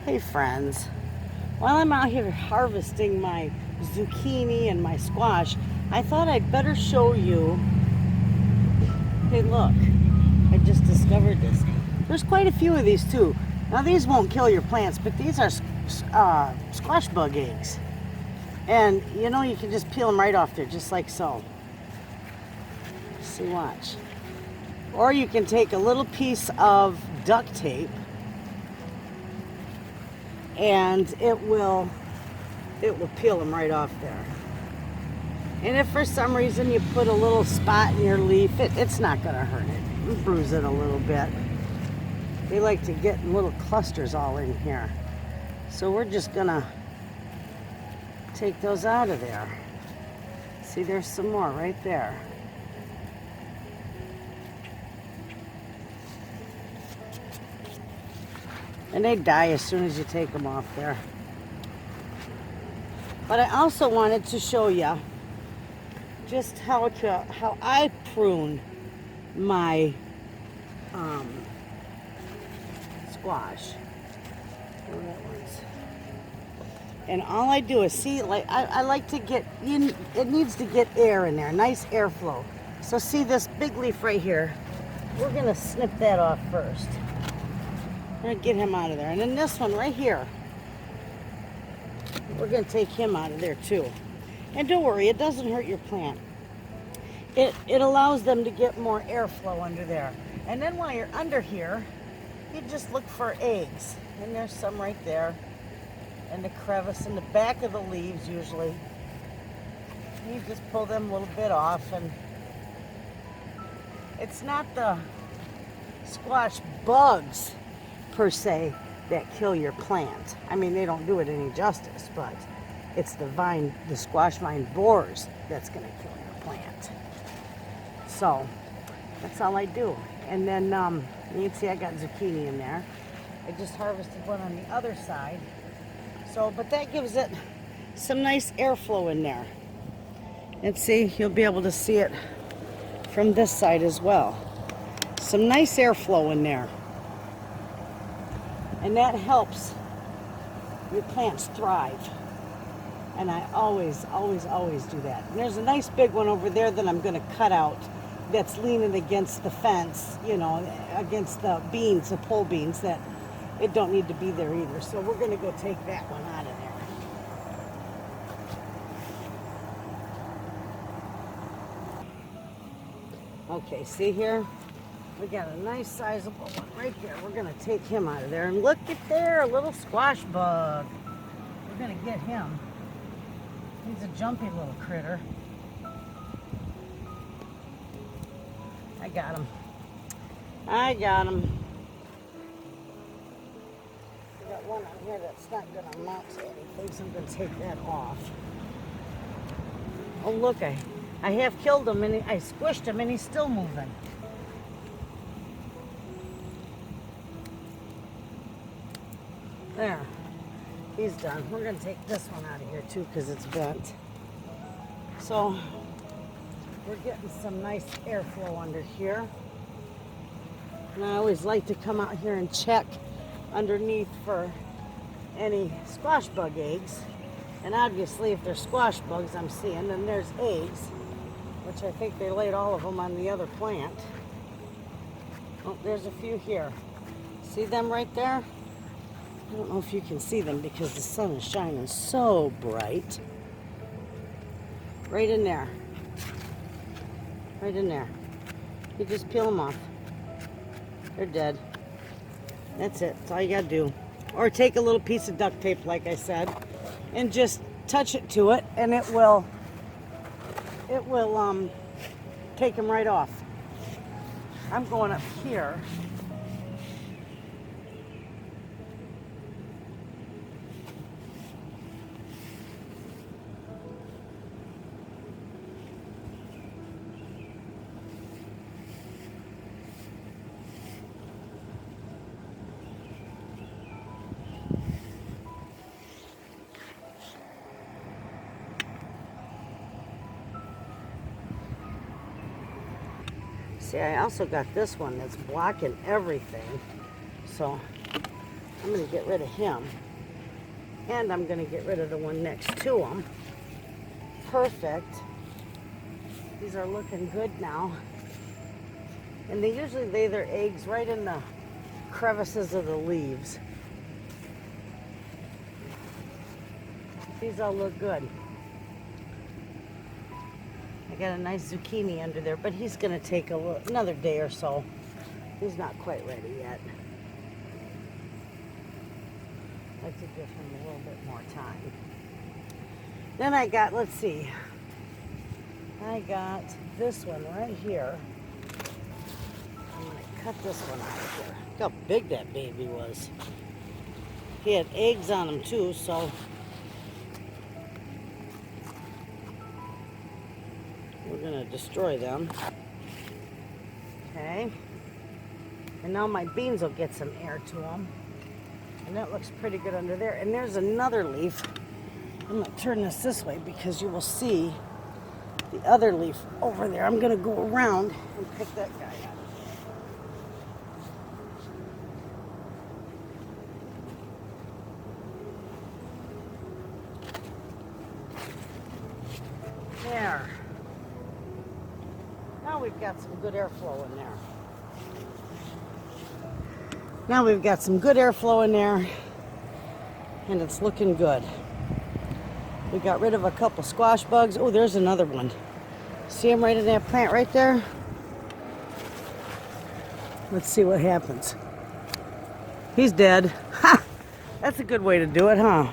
Hey friends, while I'm out here harvesting my zucchini and my squash, I thought I'd better show you. Hey look, I just discovered this. There's quite a few of these too. Now these won't kill your plants, but these are squash bug eggs. And you know, you can just peel them right off there, just like so. See, watch. Or you can take a little piece of duct tape and it will peel them right off there. And if for some reason you put a little spot in your leaf, it's not going to hurt it. You'll bruise it a little bit. They like to get in little clusters all in here. So we're just going to take those out of there. See, there's some more right there. And they die as soon as you take them off there. But I also wanted to show you just how I prune my squash. And all I do is see, like I like to get in. It needs to get air in there, nice airflow. So see this big leaf right here. We're gonna snip that off first. I'm gonna get him out of there. And then this one right here, we're gonna take him out of there too. And don't worry, it doesn't hurt your plant. It allows them to get more airflow under there. And then while you're under here, you just look for eggs. And there's some right there. And the crevice in the back of the leaves usually. And you just pull them a little bit off, and it's not the squash bugs per se that kill your plant. I mean, they don't do it any justice, but it's the squash vine borers that's going to kill your plant. So that's all I do. And then you can see I got zucchini in there. I just harvested one on the other side. So, but that gives it some nice airflow in there. And see, you'll be able to see it from this side as well. Some nice airflow in there. And that helps your plants thrive. And I always, always, always do that. And there's a nice big one over there that I'm going to cut out that's leaning against the fence, you know, against the beans, the pole beans, that it don't need to be there either. So we're going to go take that one out of there. Okay, see here? We got a nice sizable one right there. We're going to take him out of there. And look at there, a little squash bug. We're going to get him. He's a jumpy little critter. I got him. I got him. I got one on here that's not going to mount to anything, so I'm going to take that off. Oh, look, I have killed him, and I squished him, and he's still moving. There, he's done. We're going to take this one out of here too because it's bent. So we're getting some nice airflow under here. And I always like to come out here and check underneath for any squash bug eggs. And obviously if there's squash bugs I'm seeing, then there's eggs, which I think they laid all of them on the other plant. Oh, there's a few here. See them right there? I don't know if you can see them because the sun is shining so bright. Right in there. Right in there. You just peel them off. They're dead. That's it. That's all you gotta do. Or take a little piece of duct tape, like I said, and just touch it to it, and it will take them right off. I'm going up here. See, I also got this one that's blocking everything. So I'm going to get rid of him. And I'm going to get rid of the one next to him. Perfect. These are looking good now. And they usually lay their eggs right in the crevices of the leaves. These all look good. I got a nice zucchini under there, but he's going to take another day or so. He's not quite ready yet. I'd like to give him a little bit more time. Then I got, let's see, I got this one right here. I'm going to cut this one out of here. Look how big that baby was. He had eggs on him too, so we're going to destroy them. Okay. And now my beans will get some air to them. And that looks pretty good under there. And there's another leaf. I'm going to turn this way because you will see the other leaf over there. I'm going to go around and pick that guy up. There. Now we've got some good airflow in there. Now we've got some good airflow in there, and it's looking good. We got rid of a couple squash bugs. Oh, there's another one. See him right in that plant right there? Let's see what happens. He's dead. Ha! That's a good way to do it, huh?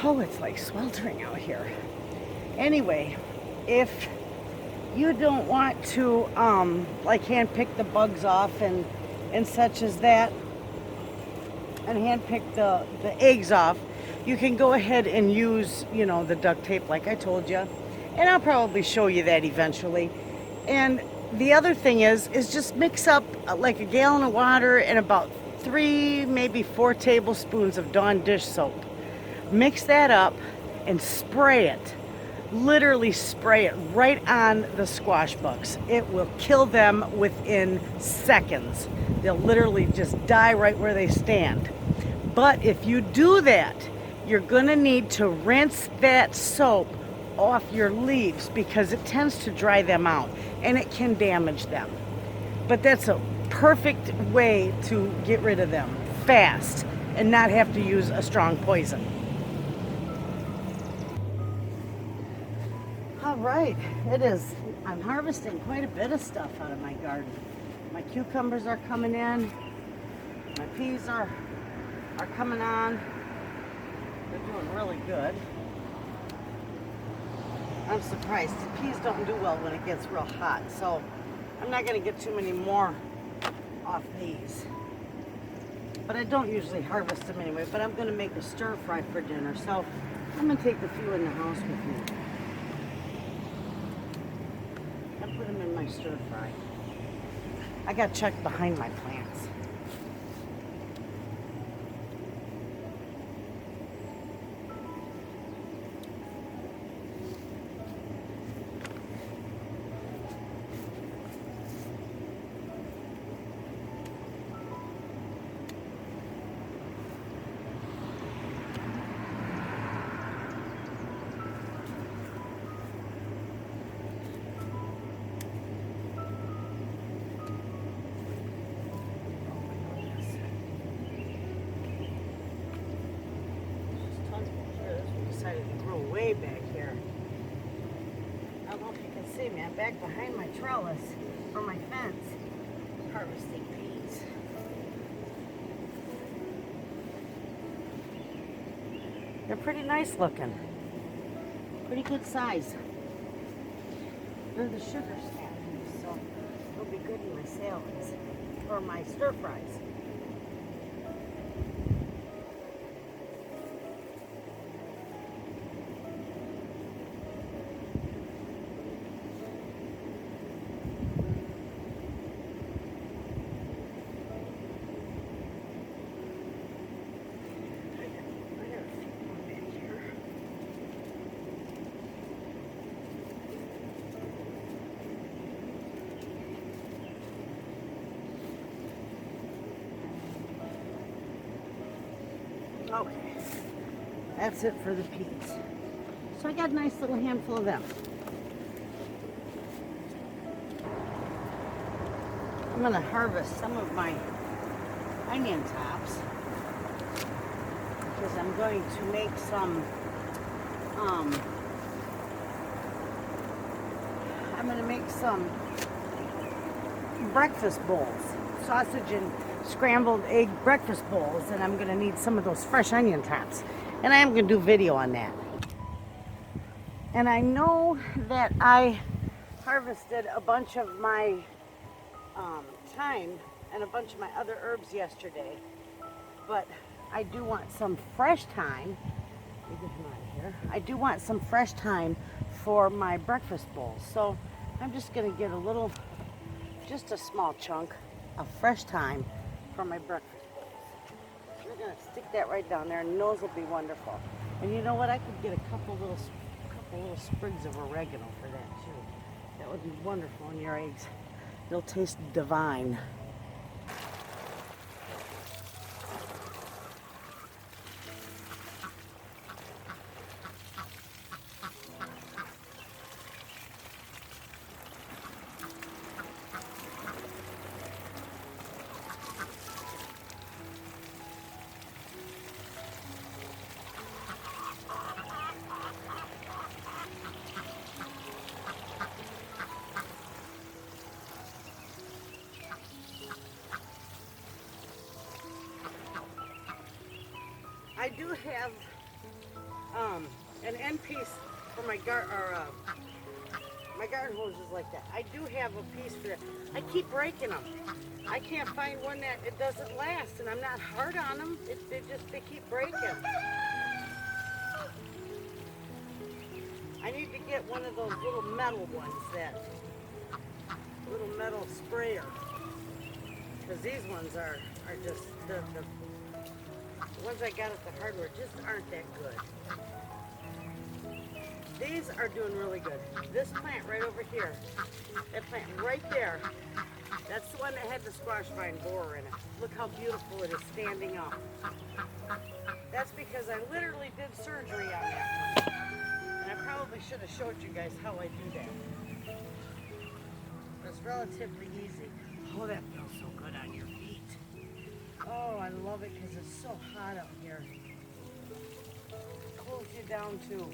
Oh, it's like sweltering out here. Anyway, if you don't want to like hand pick the bugs off and such as that, and hand pick the eggs off, you can go ahead and use, you know, the duct tape like I told you, and I'll probably show you that eventually. And the other thing is just mix up like a gallon of water and about 3, maybe 4 tablespoons of Dawn dish soap. Mix that up and spray it. Literally spray it right on the squash bugs. It will kill them within seconds. They'll literally just die right where they stand. But if you do that, you're going to need to rinse that soap off your leaves because it tends to dry them out and it can damage them. But that's a perfect way to get rid of them fast and not have to use a strong poison. All right, it is. I'm harvesting quite a bit of stuff out of my garden. My cucumbers are coming in. My peas are coming on. They're doing really good. I'm surprised. Peas don't do well when it gets real hot, so I'm not going to get too many more off these. But I don't usually harvest them anyway, but I'm going to make a stir fry for dinner, so I'm going to take a few in the house with me. And put them in my stir fry. I got to check behind my plants. Decided to grow way back here. I don't know if you can see me. I'm back behind my trellis or my fence harvesting peas. They're pretty nice looking. Pretty good size. They're the sugar snap peas, so they'll be good in my salads or my stir fries. Okay, that's it for the peas. So I got a nice little handful of them. I'm gonna harvest some of my onion tops because I'm going to make some breakfast bowls, sausage and scrambled egg breakfast bowls, and I'm gonna need some of those fresh onion tops, and I am gonna do a video on that. And I know that I harvested a bunch of my thyme and a bunch of my other herbs yesterday, but I do want some fresh thyme. Let me get them out of here. I do want some fresh thyme for my breakfast bowls, so I'm just gonna get a little, just a small chunk of fresh thyme for my breakfast bowls. We're gonna stick that right down there, and those will be wonderful. And you know what? I could get a couple little sprigs of oregano for that too. That would be wonderful in your eggs. They'll taste divine. I do have an end piece for my my garden hoses like that. I do have a piece for that. I keep breaking them. I can't find one that it doesn't last, and I'm not hard on them. They keep breaking. I need to get one of those little metal ones, that little metal sprayer, because these ones are just the ones I got at the hardware just aren't that good. These are doing really good. This plant right over here, that plant right there, that's the one that had the squash vine borer in it. Look how beautiful it is standing up. That's because I literally did surgery on that one. And I probably should have showed you guys how I do that. It's relatively easy. Oh, that feels so good on your feet. Oh, I love it because it's so hot up here. It cools you down too.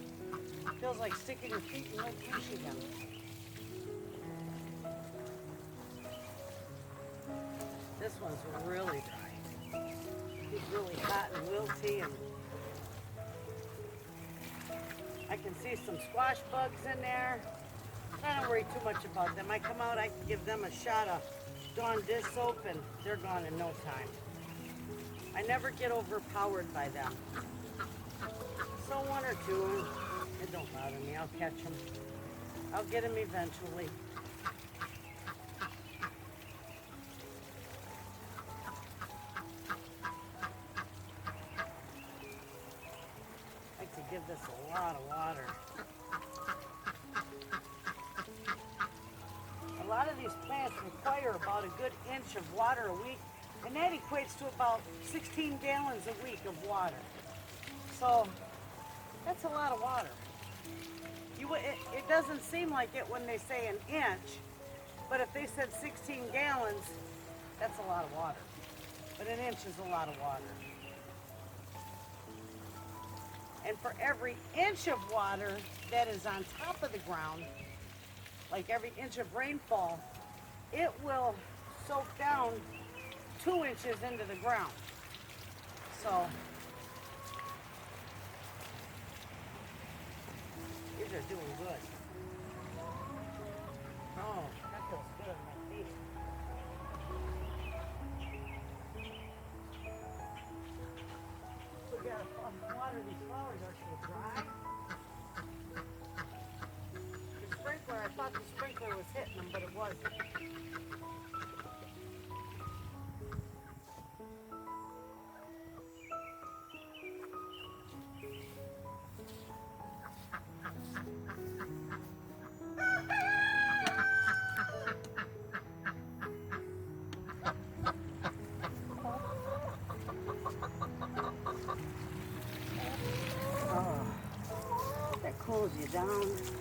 Feels like sticking your feet in Lake Michigan. This one's really dry. It's really hot and wilty, and I can see some squash bugs in there. I don't worry too much about them. I come out, I can give them a shot of Dawn dish soap, and they're gone in no time. I never get overpowered by them. So one or two, it don't bother me. I'll catch them. I'll get them eventually. I like to give this a lot of water. A lot of these plants require about a good inch of water a week, and that equates to about 16 gallons a week of water. So that's a lot of water. It doesn't seem like it when they say an inch, but if they said 16 gallons, that's a lot of water. But an inch is a lot of water. And for every inch of water that is on top of the ground, like every inch of rainfall, it will soak down 2 inches into the ground. So these are doing good. Oh, that feels good on my feet. We gotta water these flowers, are they dry? The sprinkler, I thought the sprinkler was hitting them, but it wasn't. down.